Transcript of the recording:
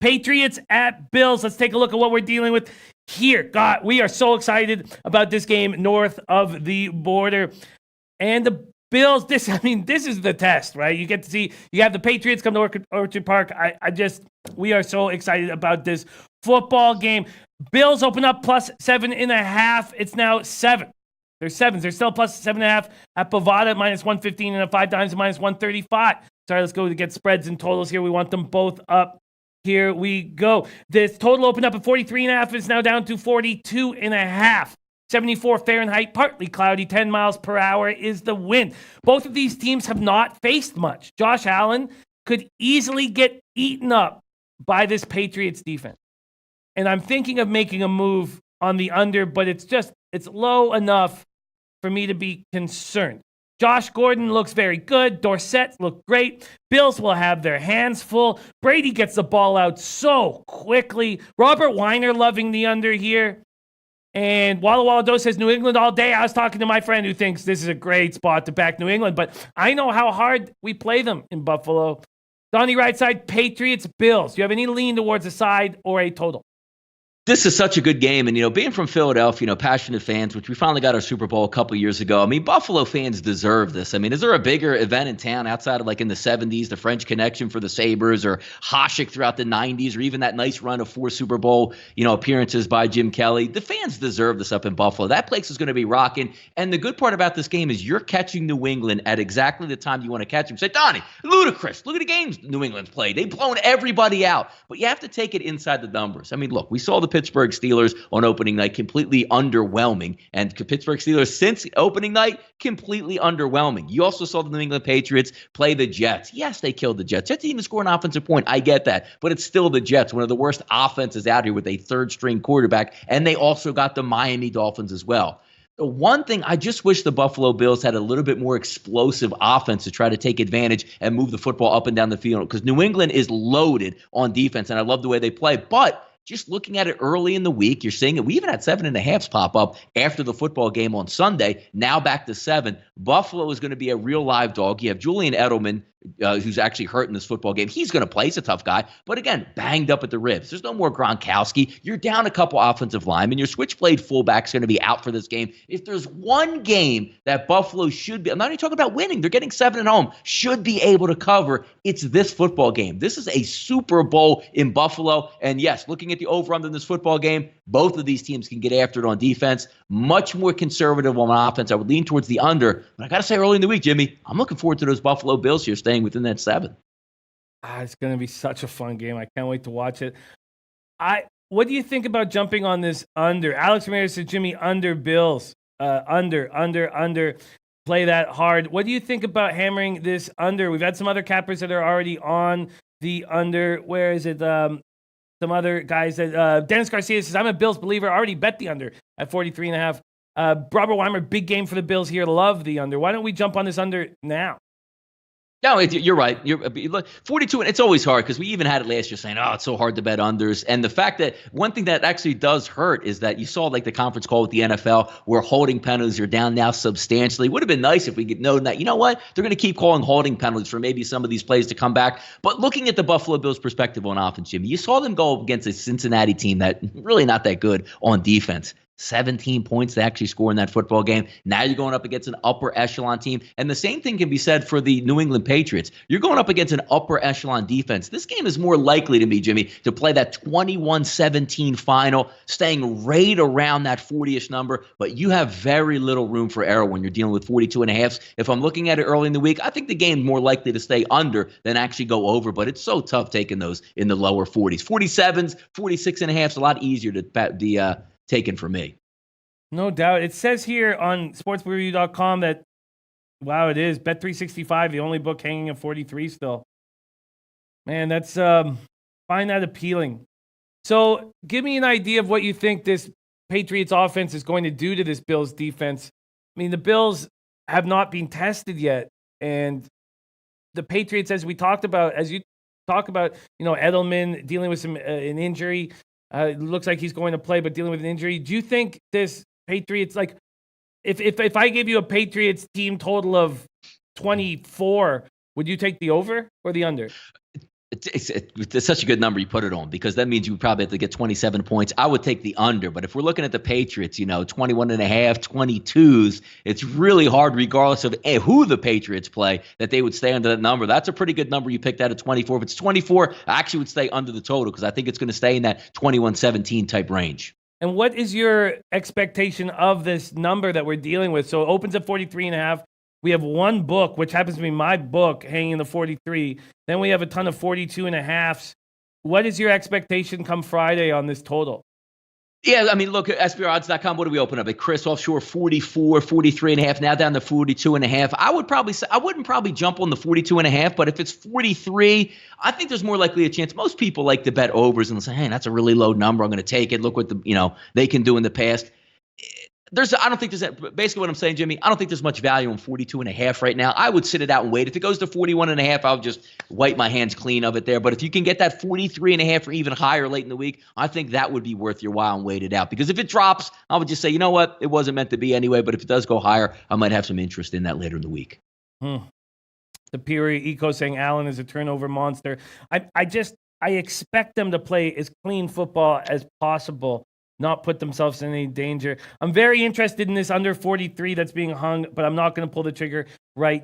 Patriots at Bills. Let's take a look at what we're dealing with here. God, we are so excited about this game north of the border. And the Bills, this is the test, right? You get to see, you have the Patriots come to Orchard Park. We are so excited about this football game. Bills open up plus 7.5. It's now 7. They're 7s. They're still plus 7.5 at Bovada, minus 115, and at 5 times minus 135. Sorry, let's go to get spreads and totals here. We want them both up. Here we go. This total opened up at 43.5. It's now down to 42.5. 74 Fahrenheit, partly cloudy, 10 miles per hour is the wind. Both of these teams have not faced much. Josh Allen could easily get eaten up by this Patriots defense. And I'm thinking of making a move on the under, but it's low enough for me to be concerned. Josh Gordon looks very good. Dorsett looked great. Bills will have their hands full. Brady gets the ball out so quickly. Robert Weiner loving the under here. And Walla Walla Doe says New England all day. I was talking to my friend who thinks this is a great spot to back New England, but I know how hard we play them in Buffalo. Donnie RightSide, Patriots, Bills. Do you have any lean towards a side or a total? This is such a good game. And, being from Philadelphia, passionate fans, which we finally got our Super Bowl a couple years ago. Buffalo fans deserve this. Is there a bigger event in town outside of in the 70s, the French Connection for the Sabres, or Hasek throughout the 90s, or even that nice run of 4 Super Bowl, appearances by Jim Kelly? The fans deserve this up in Buffalo. That place is going to be rocking. And the good part about this game is you're catching New England at exactly the time you want to catch them. Say, Donnie, ludicrous. Look at the games New England's played. They've blown everybody out. But you have to take it inside the numbers. Look, we saw the Pittsburgh Steelers on opening night completely underwhelming, and Pittsburgh Steelers since opening night completely underwhelming. You also saw the New England Patriots play the Jets. Yes, they killed the Jets. Jets didn't even score an offensive point. I get that, but it's still the Jets, one of the worst offenses out here with a third-string quarterback, and they also got the Miami Dolphins as well. The one thing, I just wish the Buffalo Bills had a little bit more explosive offense to try to take advantage and move the football up and down the field, because New England is loaded on defense, and I love the way they play, but just looking at it early in the week, you're seeing it. We even had 7.5s pop up after the football game on Sunday. Now back to 7. Buffalo is going to be a real live dog. You have Julian Edelman, who's actually hurt in this football game. He's going to play. He's a tough guy. But again, banged up at the ribs. There's no more Gronkowski. You're down a couple offensive linemen. Your switchblade fullback's going to be out for this game. If there's one game that Buffalo should be, I'm not even talking about winning. They're getting 7 at home. Should be able to cover. It's this football game. This is a Super Bowl in Buffalo. And yes, looking at the over-under in this football game, both of these teams can get after it on defense. Much more conservative on offense. I would lean towards the under. But I got to say, early in the week, Jimmy, I'm looking forward to those Buffalo Bills here staying within that 7. It's going to be such a fun game. I can't wait to watch it. What do you think about jumping on this under? Alex Ramirez says, Jimmy, under Bills. Under. Play that hard. What do you think about hammering this under? We've had some other cappers that are already on the under. Where is it? Some other guys that Dennis Garcia says, I'm a Bills believer. I already bet the under at 43.5. Robert Weimer, big game for the Bills here. Love the under. Why don't we jump on this under now? No, you're right. Look, 42, and it's always hard because we even had it last year saying, it's so hard to bet unders. And the fact that one thing that actually does hurt is that you saw the conference call with the NFL where holding penalties are down now substantially. Would have been nice if we could know that, you know what, they're going to keep calling holding penalties for maybe some of these plays to come back. But looking at the Buffalo Bills' perspective on offense, Jimmy, you saw them go against a Cincinnati team that really not that good on defense. 17 points to actually score in that football game. Now you're going up against an upper echelon team. And the same thing can be said for the New England Patriots. You're going up against an upper echelon defense. This game is more likely to me, Jimmy, to play that 21-17 final, staying right around that 40-ish number. But you have very little room for error when you're dealing with 42.5s. If I'm looking at it early in the week, I think the game's more likely to stay under than actually go over. But it's so tough taking those in the lower 40s. 47s, 46.5s, a lot easier to taken for me. No doubt. It says here on sportsreview.com that, wow, it is Bet365, the only book hanging at 43 still. Man, that's find that appealing. So give me an idea of what you think this Patriots offense is going to do to this Bills defense. The Bills have not been tested yet. And the Patriots, as you talk about, Edelman dealing with an injury, it looks like he's going to play, but dealing with an injury. Do you think this Patriots, if I gave you a Patriots team total of 24, would you take the over or the under? It's such a good number you put it on, because that means you would probably have to get 27 points. I would take the under, but if we're looking at the Patriots, 21 and a half, 22s, it's really hard, regardless of who the Patriots play, that they would stay under that number. That's a pretty good number you picked out at 24. If it's 24, I actually would stay under the total, because I think it's going to stay in that 21-17 type range. And what is your expectation of this number that we're dealing with? So it opens at 43 and a half. We have one book, which happens to be my book, hanging in the 43. Then we have a ton of 42 and a halves. What is your expectation come Friday on this total? Yeah, I mean, look at SBRodds.com. What do we open up at? Chris offshore 44, 43 and a half, now down to 42 and a half. I wouldn't probably jump on the 42 and a half, but if it's 43, I think there's more likely a chance. Most people like to bet overs and say, hey, that's a really low number, I'm going to take it. Look what they can do in the past. I don't think there's basically what I'm saying, Jimmy. I don't think there's much value in 42 and a half right now. I would sit it out and wait. If it goes to 41 and a half, I'll just wipe my hands clean of it there. But if you can get that 43 and a half or even higher late in the week, I think that would be worth your while and wait it out. Because if it drops, I would just say, you know what? It wasn't meant to be anyway. But if it does go higher, I might have some interest in that later in the week. Superior Eco saying Allen is a turnover monster. I expect them to play as clean football as possible, not put themselves in any danger. I'm very interested in this under 43 that's being hung, but I'm not going to pull the trigger right now.